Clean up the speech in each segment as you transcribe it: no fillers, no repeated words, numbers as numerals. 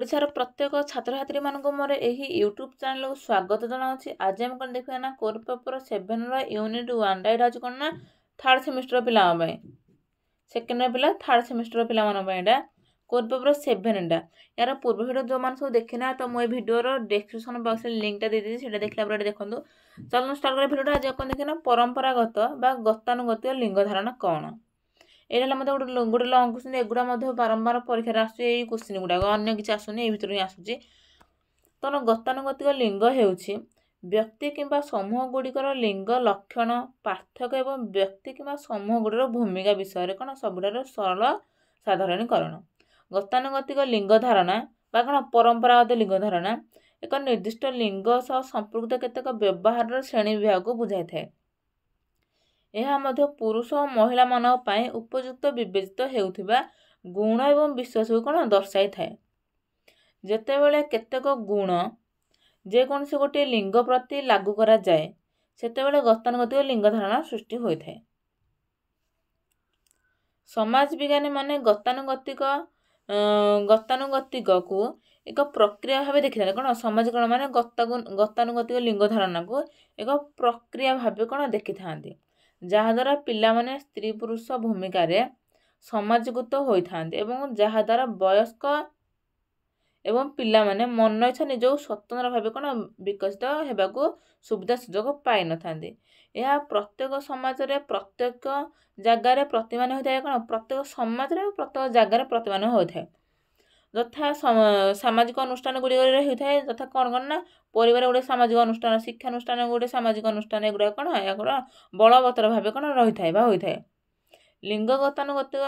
ଓଡ଼ିଶାର ପ୍ରତ୍ୟେକ ଛାତ୍ରଛାତ୍ରୀ ମାନଙ୍କୁ ମୋର ଏହି ୟୁଟ୍ୟୁବ୍ ଚ୍ୟାନେଲକୁ ସ୍ୱାଗତ ଜଣାଉଛି। ଆଜି ଆମେ କ'ଣ ଦେଖିବା ନା କୋର୍ ପେପର 7ର ୟୁନିଟ୍ 1ଟା ଏଇଟା ହେଉଛି କ'ଣ ନା ଥାର୍ଡ଼ ସେମିଷ୍ଟର ପିଲାଙ୍କ ପାଇଁ, ସେକେଣ୍ଡ ଇୟର ପିଲା ଥାର୍ଡ଼ ସେମିଷ୍ଟର ପିଲାମାନଙ୍କ ପାଇଁ ଏଇଟା କୋର୍ ପେପର 7ଟା। यार पूर्व भिडियो जो मैंने सब देखना तो मुझे भिडियोर डिस्क्रिप्शन बॉक्स में लिंकटा दे दीजिए, से देखला पर देखो। चलो स्टार्ट कर भिडियोटा। आज अपन देखना परंपरागत बा गतानुगतिक लिंग धारणा कौन। यहाँ मतलब गोटे लंग क्वेश्चन, एगुड़ा बारंबार परीक्षा आसूँ यही क्वेश्चन गुड़ाक, अन्य किसी आसूनी ये भितर ही आसूँ। तो गतानुगतिक लिंग ହେଉଛି व्यक्ति किंबा समूह गुड़िकर लिंग लक्षण पार्थक्य एवं व्यक्ति किंबा समूह गुड़िर भूमिका विषय कौन सबुठार सरल साधारणीकरण। गतानुगतिक लिंग धारणा बा कौन परंपरागत लिंग धारणा एक निर्दिष्ट लिंग सह संपृक्त केतेक व्यवहार श्रेणी विभाग को बुझाई थाए। यह मध्य पुरुष और महिला मानक पई उपयुक्त विवेचित हेउथिबा गुण एवं विश्वास को कौन दर्शाई थाए। जेतेबेले केतेक गुण जेकोसी गोटे लिंग प्रति लागू करा जाए सेतेबेले गतानुगतिक लिंग धारणा सृष्टि होइथाए। समाज विज्ञानी माने गतानुगतिक को एक प्रक्रिया भाव देखी था। कौन समाजीकरण माने गतानुगतिक लिंग धारणा को एक प्रक्रिया भाव कौन देखी था, जहाद्वारा पिला माने स्त्री पुरुष भूमिका समाजीकृत होता एवं जहाद्वारा वयस्क एवं पिला माने मन इच्छा निज स्वतंत्र भाव कौन विकसित होगाकू सुविधा सुजोग पाई न था। यह प्रत्येक समाज रे प्रत्येक जगार प्रतिमान होता है। कौन प्रत्येक समाज रे प्रत्येक जगार प्रतिमान होता है। यथा सामाजिक अनुष्ठान गुड़िक होता है, यथा कौन कौन ना परिवार गोटे सामाजिक अनुष्ठान, शिक्षानुष्ठान गोटे सामाजिक अनुष्ठान, एगुड़ा कौन या बलवत्तर भाव कौन रही है होता है। लिंग गतानुगतिक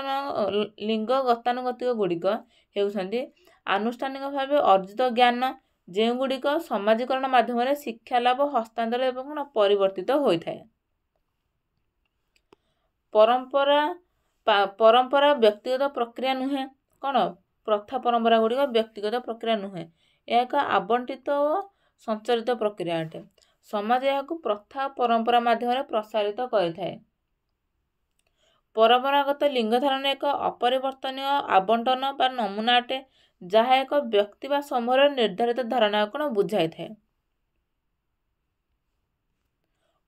गुड़िक होउछन्ति आनुष्ठानिक भाव अर्जित ज्ञान जो गुड़िक समाजीकरण माध्यम शिक्षा लाभ हस्तांतर एवं परिवर्तित होता है। परंपरा व्यक्तिगत प्रक्रिया नुहे, कौन प्रथा परंपरा गुड़िक व्यक्तिगत प्रक्रिया नुहे, यह एक आवंटित और संचरित प्रक्रिया अटे। समाज यह प्रथा परंपरा माध्यम प्रसारित करें। परंपरागत लिंग धारण एक अपरिवर्तनीय आवंटन बा नमूना अटे, जहाँ एक व्यक्ति बा समूह निर्धारित धारणा कौन बुझाई थाए।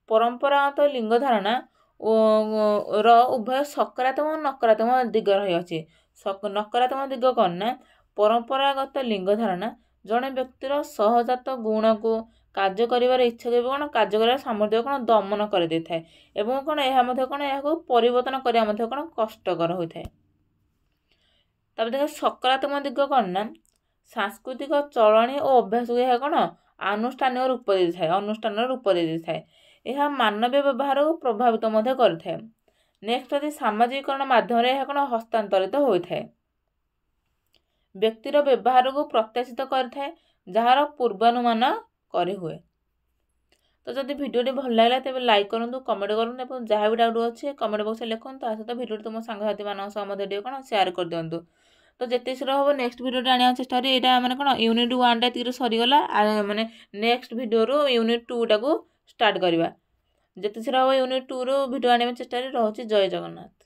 परंपरागत लिंग धारणा उभय सकारात्मक और नकारात्मक दिग रही। नकारात्मक दिग कौन ना परंपरागत लिंग धारणा जड़े व्यक्तिर सहजात गुण को कार्य कर इच्छा कौन कार्य कर सामर्थ्य कौन दमन कर दे थाए एवं कौन यह कौन यह परिवर्तन करने कौन कष्टकर होता है। तब देख सकारात्मक दिग कौन ना सांस्कृतिक चलणी और अभ्यास को यह कौन आनुष्ठानिक रूप दे थाए, अनुष्ठान रूप दे थाए। यह मानवीय व्यवहार को प्रभावित करें। नेक्स्ट अच्छे सामाजिकरण माध्यम यह कौन हस्तांतरित होता है। व्यक्तिर व्यवहार को प्रत्याशित करें जार पूर्वानुमान करे हुए। तो जब भिडियो भल लगे तेज लाइक करूँ, कमेंट करूँ, जहाँ भी डाउट अच्छे कमेंट बॉक्स में लिखूँ। ता सहित भिडियो तुम सांगसाथी मान कौन शेयर कर दिंतु। तो जिते शीघ्र हम नेक्स्ट भिडियो आने चेष्टा यहाँ मैंने कौन यूनिट 1टा ये सरीगला, माने नेक्स्ट भिडियो यूनिट 2 टाक स्टार्ट करवा। जिते शीघ्र हम यूनिट 2 भिडियो आने चेष्टा रही। जय जगन्नाथ।